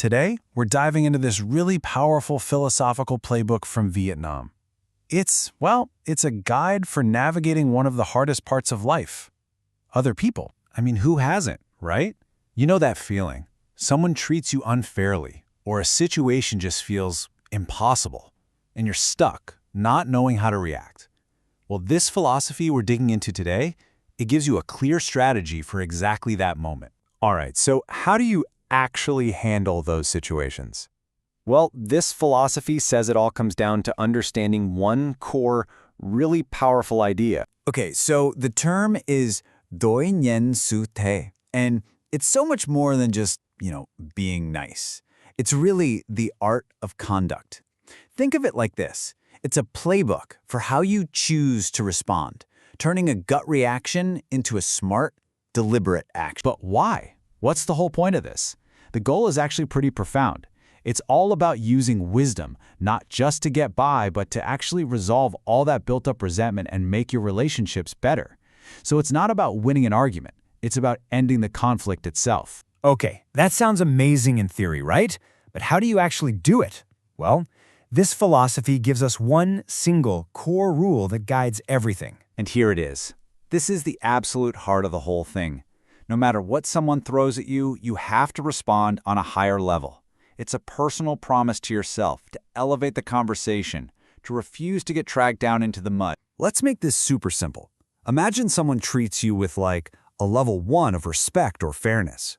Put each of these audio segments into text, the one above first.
Today, we're diving into this really powerful philosophical playbook from Vietnam. It's a guide for navigating one of the hardest parts of life. Other people. I mean, who hasn't, right? You know that feeling. Someone treats you unfairly, or a situation just feels impossible, and you're stuck, not knowing how to react. Well, this philosophy we're digging into today, it gives you a clear strategy for exactly that moment. All right, so how do you actually handle those situations? Well, this philosophy says it all comes down to understanding one core, really powerful idea. Okay, so the term is đối nhân xử thế, and it's so much more than just, being nice. It's really the art of conduct. Think of it like this. It's a playbook for how you choose to respond, turning a gut reaction into a smart, deliberate action. But why? What's the whole point of this? The goal is actually pretty profound. It's all about using wisdom, not just to get by, but to actually resolve all that built-up resentment and make your relationships better. So it's not about winning an argument. It's about ending the conflict itself. Okay, that sounds amazing in theory, right? But how do you actually do it? Well, this philosophy gives us one single core rule that guides everything. And here it is. This is the absolute heart of the whole thing. No matter what someone throws at you, you have to respond on a higher level. It's a personal promise to yourself to elevate the conversation, to refuse to get dragged down into the mud. Let's make this super simple. Imagine someone treats you with like a level 1 of respect or fairness.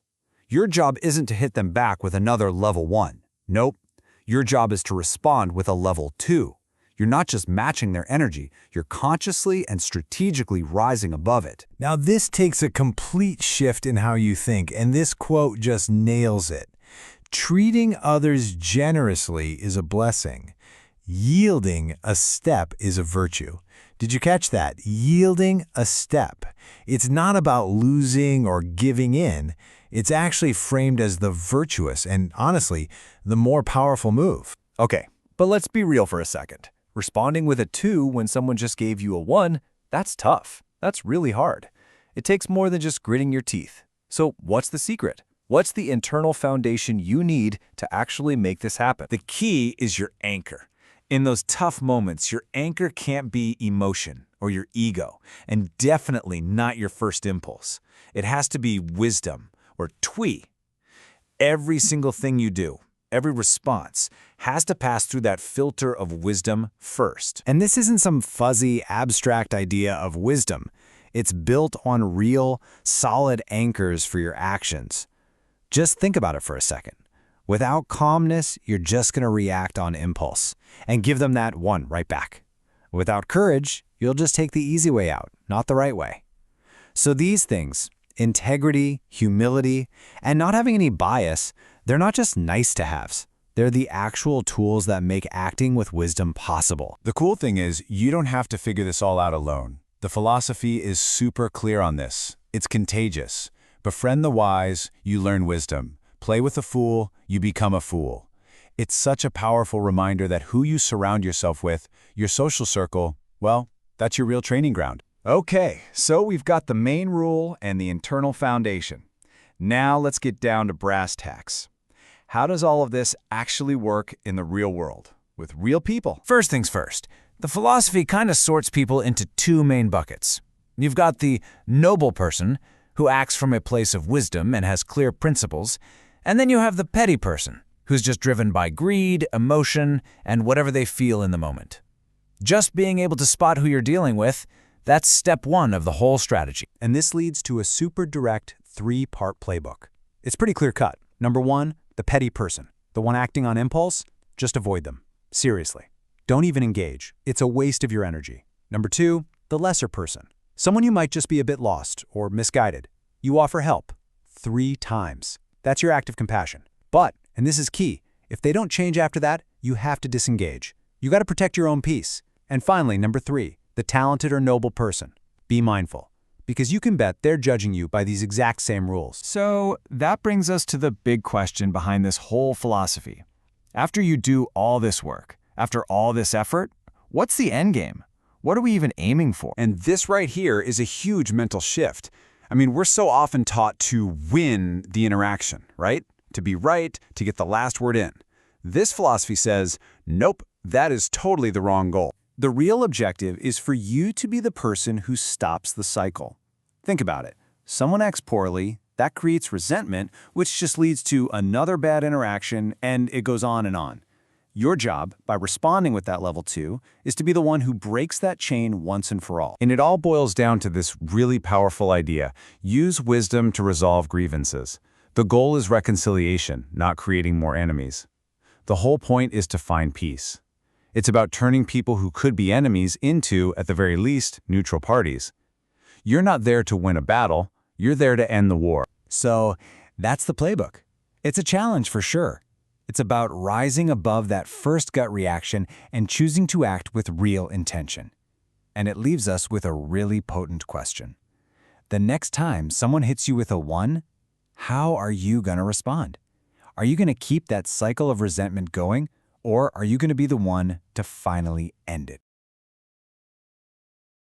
Your job isn't to hit them back with another level 1. Nope. Your job is to respond with a level 2. You're not just matching their energy, you're consciously and strategically rising above it. Now this takes a complete shift in how you think, and this quote just nails it. Treating others generously is a blessing. Yielding a step is a virtue. Did you catch that? Yielding a step. It's not about losing or giving in. It's actually framed as the virtuous and, honestly, the more powerful move. Okay, but let's be real for a second. Responding with a 2 when someone just gave you a 1, that's tough. That's really hard. It takes more than just gritting your teeth. So what's the secret? What's the internal foundation you need to actually make this happen? The key is your anchor. In those tough moments, your anchor can't be emotion or your ego, and definitely not your first impulse. It has to be wisdom or twi. Every single thing you do, every response, has to pass through that filter of wisdom first. And this isn't some fuzzy, abstract idea of wisdom. It's built on real, solid anchors for your actions. Just think about it for a second. Without calmness, you're just going to react on impulse and give them that 1 right back. Without courage, you'll just take the easy way out, not the right way. So these things, integrity, humility, and not having any bias, they're not just nice-to-haves. They're the actual tools that make acting with wisdom possible. The cool thing is, you don't have to figure this all out alone. The philosophy is super clear on this. It's contagious. Befriend the wise, you learn wisdom. Play with a fool, you become a fool. It's such a powerful reminder that who you surround yourself with, your social circle, well, that's your real training ground. Okay, so we've got the main rule and the internal foundation. Now let's get down to brass tacks. How does all of this actually work in the real world, with real people? First things first, the philosophy kind of sorts people into 2 main buckets. You've got the noble person, who acts from a place of wisdom and has clear principles, and then you have the petty person, who's just driven by greed, emotion, and whatever they feel in the moment. Just being able to spot who you're dealing with, that's step 1 of the whole strategy. And this leads to a super direct 3-part playbook. It's pretty clear-cut. Number 1, the petty person. The one acting on impulse, just avoid them. Seriously. Don't even engage. It's a waste of your energy. Number 2, the lesser person. Someone you might just be a bit lost or misguided. You offer help 3 times. That's your act of compassion. But, and this is key, if they don't change after that, you have to disengage. You got to protect your own peace. And finally, number 3, the talented or noble person. Be mindful, because you can bet they're judging you by these exact same rules. So that brings us to the big question behind this whole philosophy. After you do all this work, after all this effort, what's the end game? What are we even aiming for? And this right here is a huge mental shift. I mean, we're so often taught to win the interaction, right? to be right, to get the last word in. This philosophy says, nope, that is totally the wrong goal. The real objective is for you to be the person who stops the cycle. Think about it. Someone acts poorly, that creates resentment, which just leads to another bad interaction, and it goes on and on. Your job, by responding with that level 2, is to be the one who breaks that chain once and for all. And it all boils down to this really powerful idea: use wisdom to resolve grievances. The goal is reconciliation, not creating more enemies. The whole point is to find peace. It's about turning people who could be enemies into, at the very least, neutral parties. You're not there to win a battle, you're there to end the war. So, that's the playbook. It's a challenge for sure. It's about rising above that first gut reaction and choosing to act with real intention. And it leaves us with a really potent question. The next time someone hits you with a 1, how are you going to respond? Are you going to keep that cycle of resentment going, or are you going to be the one to finally end it?